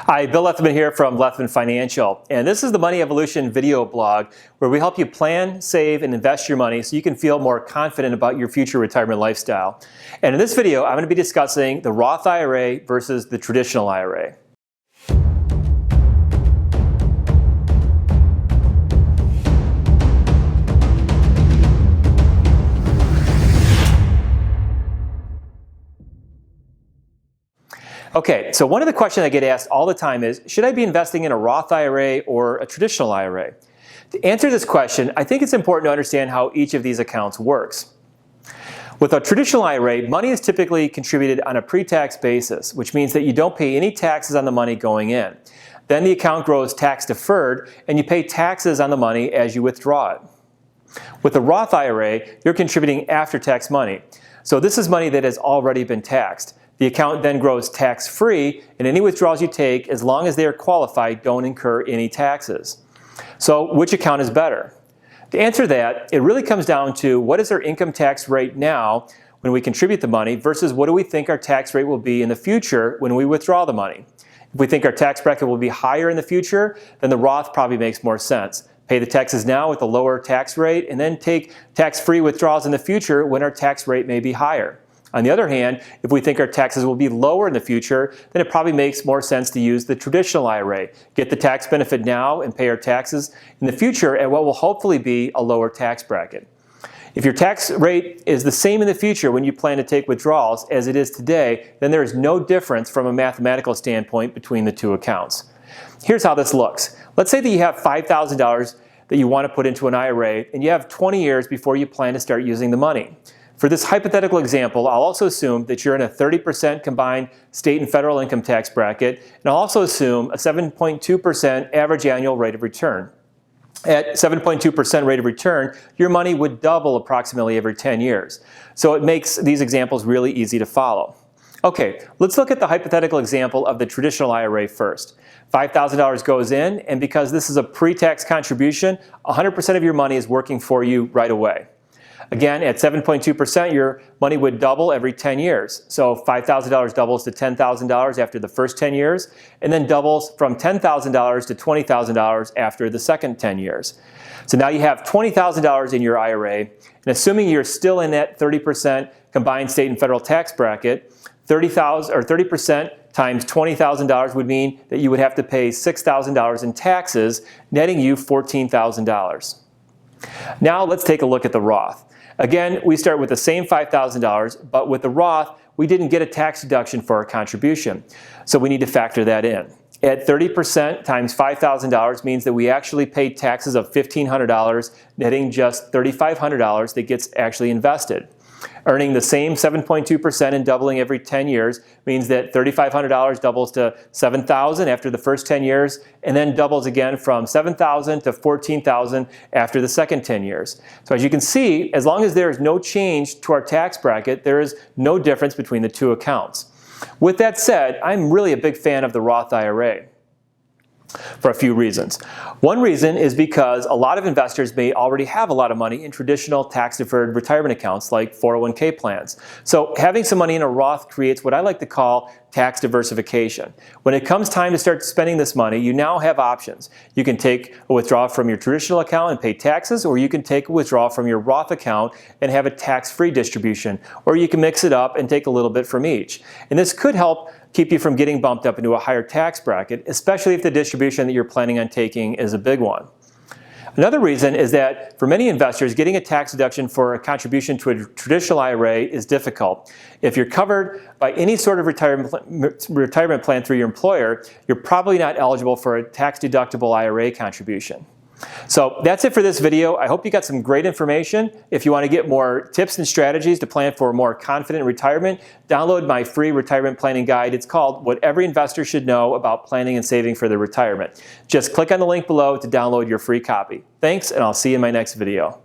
Hi, Bill Lethman here from Lethman Financial, and this is the Money Evolution video blog where we help you plan, save, and invest your money so you can feel more confident about your future retirement lifestyle. And in this video, I'm going to be discussing the Roth IRA versus the Traditional IRA. Okay, so one of the questions I get asked all the time is, should I be investing in a Roth IRA or a traditional IRA? To answer this question, I think it's important to understand how each of these accounts works. With a traditional IRA, money is typically contributed on a pre-tax basis, which means that you don't pay any taxes on the money going in. Then the account grows tax deferred, and you pay taxes on the money as you withdraw it. With a Roth IRA, you're contributing after-tax money. So this is money that has already been taxed. The account then grows tax-free, and any withdrawals you take, as long as they are qualified, don't incur any taxes. So which account is better? To answer that, it really comes down to what is our income tax rate now when we contribute the money versus what do we think our tax rate will be in the future when we withdraw the money. If we think our tax bracket will be higher in the future, then the Roth probably makes more sense. Pay the taxes now with a lower tax rate and then take tax-free withdrawals in the future when our tax rate may be higher. On the other hand, if we think our taxes will be lower in the future, then it probably makes more sense to use the traditional IRA. Get the tax benefit now and pay our taxes in the future at what will hopefully be a lower tax bracket. If your tax rate is the same in the future when you plan to take withdrawals as it is today, then there is no difference from a mathematical standpoint between the two accounts. Here's how this looks. Let's say that you have $5,000 that you want to put into an IRA and you have 20 years before you plan to start using the money. For this hypothetical example, I'll also assume that you're in a 30% combined state and federal income tax bracket, and I'll also assume a 7.2% average annual rate of return. At 7.2% rate of return, your money would double approximately every 10 years. So it makes these examples really easy to follow. Okay, let's look at the hypothetical example of the traditional IRA first. $5,000 goes in, and because this is a pre-tax contribution, 100% of your money is working for you right away. Again, at 7.2%, your money would double every 10 years. So $5,000 doubles to $10,000 after the first 10 years, and then doubles from $10,000 to $20,000 after the second 10 years. So now you have $20,000 in your IRA, and assuming you're still in that 30% combined state and federal tax bracket, 30% times $20,000 would mean that you would have to pay $6,000 in taxes, netting you $14,000. Now let's take a look at the Roth. Again, we start with the same $5,000, but with the Roth, we didn't get a tax deduction for our contribution. So we need to factor that in. At 30% times $5,000 means that we actually paid taxes of $1,500, netting just $3,500 that gets actually invested. Earning the same 7.2% and doubling every 10 years means that $3,500 doubles to $7,000 after the first 10 years, and then doubles again from $7,000 to $14,000 after the second 10 years. So as you can see, as long as there is no change to our tax bracket, there is no difference between the two accounts. With that said, I'm really a big fan of the Roth IRA. For a few reasons. One reason is because a lot of investors may already have a lot of money in traditional tax-deferred retirement accounts like 401k plans. So having some money in a Roth creates what I like to call tax diversification. When it comes time to start spending this money, you now have options. You can take a withdrawal from your traditional account and pay taxes, or you can take a withdrawal from your Roth account and have a tax-free distribution, or you can mix it up and take a little bit from each. And this could help keep you from getting bumped up into a higher tax bracket, especially if the distribution that you're planning on taking is a big one. Another reason is that for many investors, getting a tax deduction for a contribution to a traditional IRA is difficult. If you're covered by any sort of retirement plan through your employer, you're probably not eligible for a tax-deductible IRA contribution. So that's it for this video. I hope you got some great information. If you want to get more tips and strategies to plan for a more confident retirement, download my free retirement planning guide. It's called What Every Investor Should Know About Planning and Saving for Their Retirement. Just click on the link below to download your free copy. Thanks, and I'll see you in my next video.